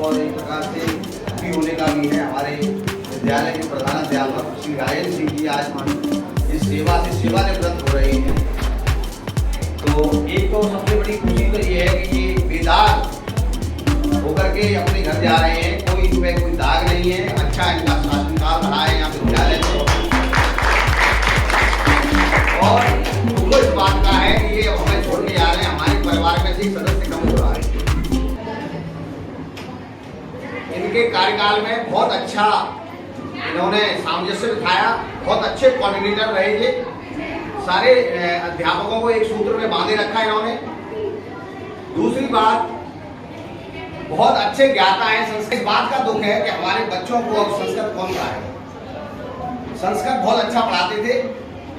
और एक प्रकार से भी होने का भी है। हमारे विद्यालय के प्रधानाध्यापक श्री राजेंद्र सिंह जी आज इस सेवा से सेवानिवृत्त हो रहे हैं। तो एक तो सबसे बड़ी खुशी तो ये है कि ये बेदाग होकर के अपने घर जा रहे हैं, कोई इनमें कोई दाग नहीं है। अच्छा इनका शासनकाल रहा है यहाँ विद्यालय में, और उनको इस बात का है कि ये हमें छोड़ के जा रहे हैं, हमारे परिवार में से सदस्य कम हो रहा है। इनके कार्यकाल में बहुत अच्छा इन्होंने सामंजस्य दिखाया, बहुत अच्छे कोऑर्डिनेटर रहे ये, सारे अध्यापकों को एक सूत्र में बांधे रखा इन्होंने। दूसरी बात, बहुत अच्छे ज्ञाता है संस्कृत। इस बात का दुख है कि हमारे बच्चों को अब संस्कृत कौन सा है। संस्कृत बहुत अच्छा पढ़ाते थे।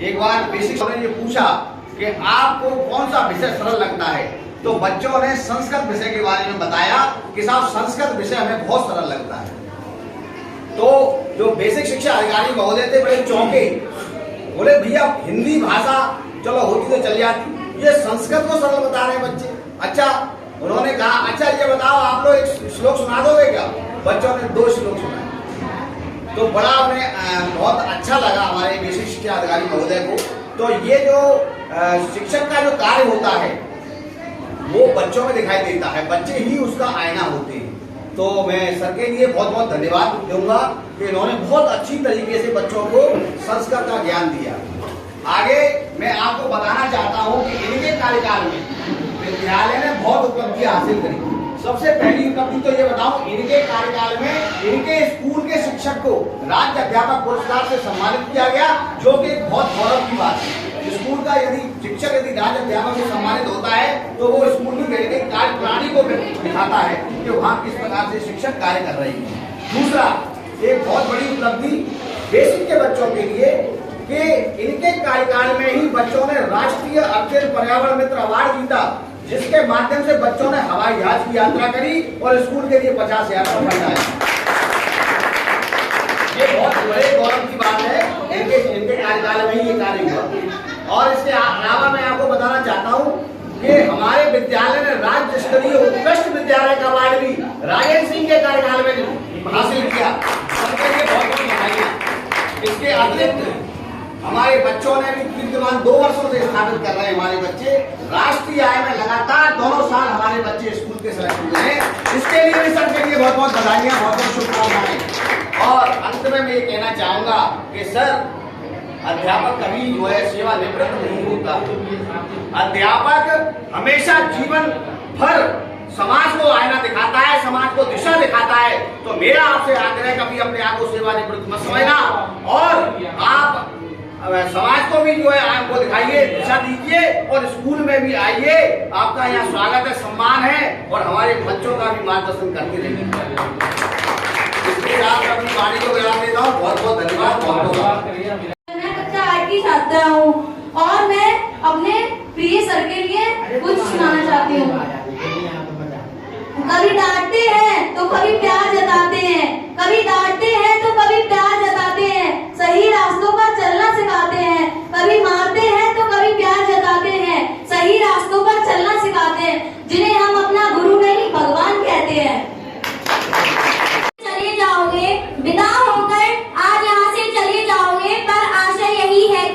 एक बार बेसिक ने ये पूछा कि आपको कौन सा विषय सरल लगता है, तो बच्चों ने संस्कृत विषय के बारे में बताया कि साहब संस्कृत विषय हमें बहुत सरल लगता है। तो जो बेसिक शिक्षा अधिकारी महोदय थे बड़े चौंके, बोले भैया हिंदी भाषा चलो होती तो चल जाती, ये संस्कृत को सरल बता रहे हैं बच्चे। अच्छा, उन्होंने कहा अच्छा ये बताओ आप लोग एक श्लोक सुना दोगे क्या। बच्चों ने 2 श्लोक सुनाए। तो बड़ा उन्हें बहुत अच्छा लगा हमारे बेसिक शिक्षा अधिकारी महोदय को। तो ये जो शिक्षक का जो कार्य होता है वो बच्चों में दिखाई देता है, बच्चे ही उसका आईना होते हैं। तो मैं सर के लिए बहुत बहुत धन्यवाद दूंगा कि इन्होंने बहुत अच्छी तरीके से बच्चों को संस्कृत का ज्ञान दिया। आगे मैं आपको बताना चाहता हूँ कि इनके कार्यकाल में विद्यालय ने बहुत उपलब्धियां हासिल करी। सबसे पहली उपलब्धि तो ये बताऊं, इनके कार्यकाल में इनके स्कूल के शिक्षक को राज्य अध्यापक पुरस्कार से सम्मानित किया गया, जो कि एक बहुत गौरव की बात है। स्कूल का यदि शिक्षक राज्य अध्यापक से सम्मानित होता है तो वो स्कूल की कार्य प्रणाली को दिखाता है कि वहाँ किस प्रकार से शिक्षक कार्य कर रहे हैं। दूसरा, एक बहुत बड़ी उपलब्धि बेसिक के बच्चों के लिए कि इनके कार्यकाल में ही बच्चों ने राष्ट्रीय अर्चन पर्यावरण मित्र अवार्ड जीता, जिसके माध्यम से बच्चों ने हवाई जहाज की यात्रा करी और स्कूल के लिए 50,000 का फंड आया। ये बहुत बड़े गौरव की बात है, इनके कार्यकाल में ही ये कार्य हुआ। और इसके अलावा मैं आपको बताना चाहता हूँ कि हमारे विद्यालय ने राज्य स्तरीय उत्कृष्ट विद्यालय का अवार्ड भी राजेंद्र सिंह के कार्यकाल में हासिल किया। सबके लिए बहुत बहुत बधाई। इसके अतिरिक्त हमारे बच्चों ने भी कीर्तिमान 2 वर्षों से स्थापित कर रहे हैं। हमारे बच्चे राष्ट्रीय आय में लगातार दोनों साल हमारे बच्चे स्कूल के सेलेक्ट हुए हैं। इसके लिए भी सर के लिए बहुत बहुत बधाइयां, बहुत बहुत शुभकामनाएं। और अंत में मैं ये कहना चाहूंगा कि सर अध्यापक कभी जो है सेवानिवृत्त नहीं होता। अध्यापक हमेशा जीवन भर समाज को आईना दिखाता है, समाज को दिशा दिखाता है। तो मेरा आपसे आग्रह, कभी अपने आप को सेवानिवृत्त मत समझना और आप समाज को भी जो है आपको दिखाइए, दिशा दीजिए और स्कूल में भी आइए। आपका यहाँ स्वागत है, सम्मान है और हमारे बच्चों का भी मार्गदर्शन करते रहिए। इसके साथ अपनी वाणी को विराम देता हूँ। बहुत बहुत धन्यवाद। मैं कक्षा 8 की छात्रा हूँ और मैं अपने प्रिय सर के लिए कुछ सुनाना चाहती हूँ। कभी डांटते हैं तो कभी प्यार जताते हैं, कभी डांटते हैं तो कभी प्यार जताते हैं, सही रास्तों पर चलना सिखाते हैं। कभी मारते हैं तो कभी प्यार जताते हैं, सही रास्तों पर चलना सिखाते हैं, जिन्हें हम अपना गुरु नहीं भगवान कहते हैं। चले जाओगे विदा होकर, आज यहाँ से चले जाओगे, पर आशा यही है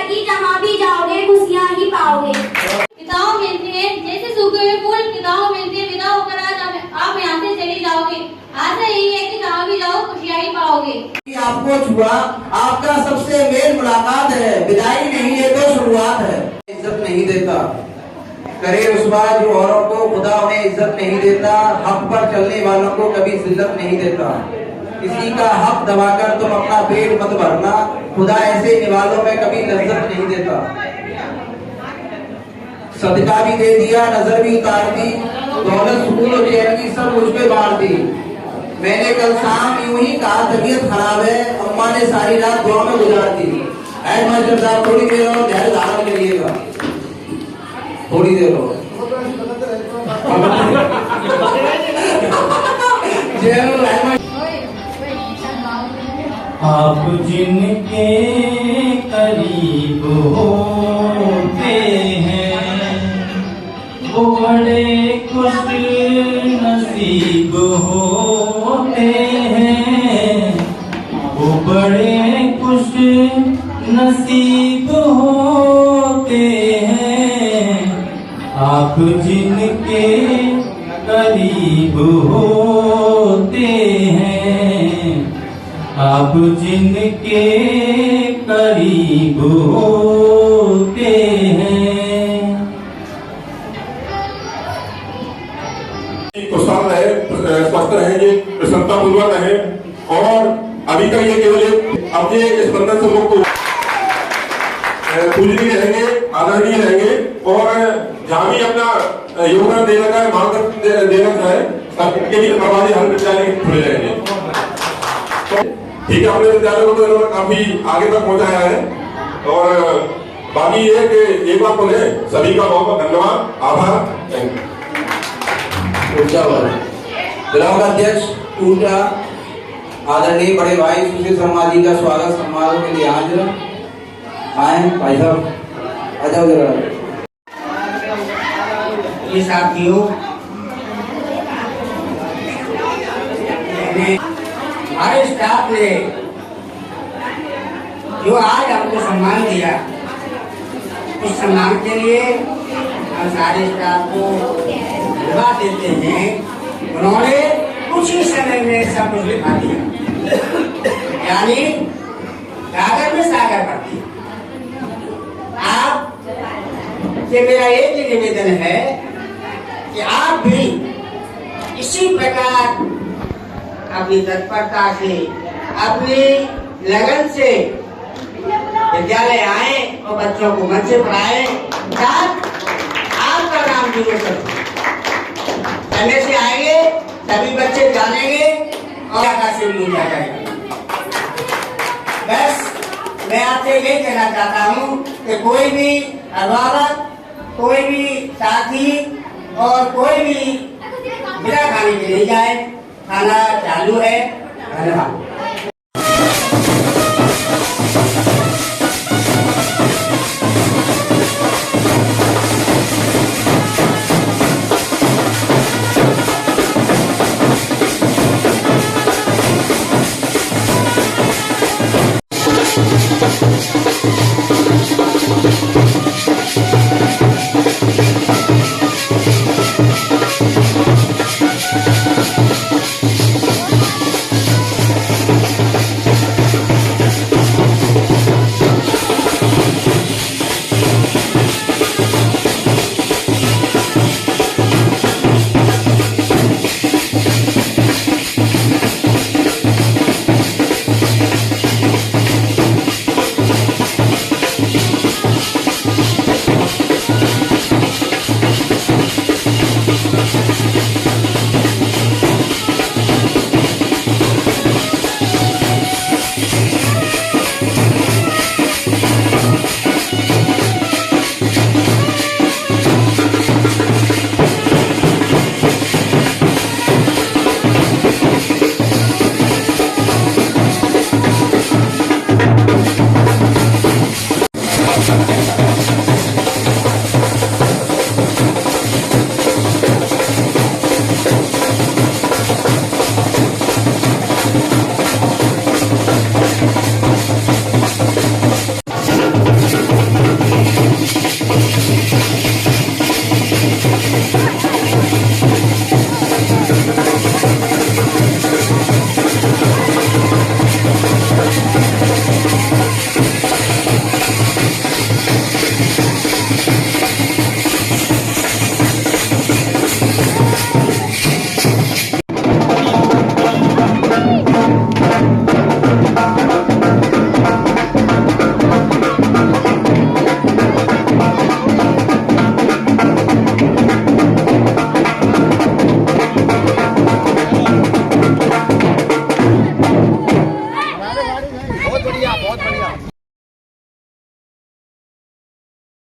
कि जहाँ भी जाओगे खुशियाँ ही पाओगे। विदाओं मिलती है जैसे सूखे हुए फूल, विदाओं मिलती है, विदा होकर आज आप यहाँ से चले जाओगे, आशा यही है कि जहाँ भी जाओ खुशियाँ ही पाओगे। आपको छुआ, आपका सबसे मेल मुलाकात है, विदाई नहीं है तो शुरुआत है। इज्जत नहीं देता, करे रुसवा जो औरों को, खुदा उन्हें इज्जत नहीं देता। हक पर चलने वालों को कभी जिल्लत नहीं देता। किसी का हक दबाकर तुम अपना पेट मत भरना, खुदा ऐसे निवालों में कभी लज्जत नहीं देता। सदका भी दे दिया, नजर भी उतार दी, दौलत सुकून और चैन की सब मुझ पे बांट दी। मैंने कल शाम यूं ही कहा तबीयत खराब है, अम्मा ने सारी रात दुआ में गुजार दी। मास्टर साहब थोड़ी देर और धैर्य धारण करिएगा, थोड़ी देर और। आप जिनके करीब होते हैं वो बड़े खुश नसीब होते हैं वो बड़े खुश नसीब होते हैं। आप जिनके करीब होते हैं, आप जिनके करीब होते हैं। खुशहाल रहे, स्वस्थ रहेंगे, प्रसन्नता पूर्वक रहे और अभी का ये केवल एक अपने इस बंधन से मुक्त पूजनीय रहेंगे, आदरणीय रहेंगे और जहाँ भी अपना योगदान देने का मार्गदर्शन देना चाहे सबके लिए दरवाजे हर विद्यालय खुले रहेंगे। तो ठीक है, अपने विद्यालय को तो इन्होंने काफी आगे तक पहुंचाया है और बाकी ये कि एक बार बोले सभी का बहुत बहुत धन्यवाद, आभार, थैंक यू। ब्लॉक अध्यक्ष ऊर्जा आदरणीय बड़े भाई सुशील शर्मा जी का स्वागत समारोह के लिए आज आए। भाई साहब आ जाओ जरा। ये साथियों, हमारे स्टाफ ने जो आज हमको सम्मान दिया, उस सम्मान के लिए हम सारे स्टाफ को धन्यवाद देते हैं। उन्होंने कुछ ही समय में सब कुछ लिखा दिया, यानी कागज में सागर भर दिया। आप से मेरा एक ही निवेदन है कि आप भी इसी प्रकार अपनी तत्परता से, अपनी लगन से विद्यालय आए और बच्चों को मन से पढ़ाए, आपका नाम भी हो सकता समय से आएंगे, सभी बच्चे जानेंगे और आकाश से भी हो जाएगा। बस मैं आपसे ये कहना चाहता हूँ कि कोई भी अभिभावक, कोई भी साथी और कोई भी बिना खाने के नहीं जाए, खाना चालू है। धन्यवाद।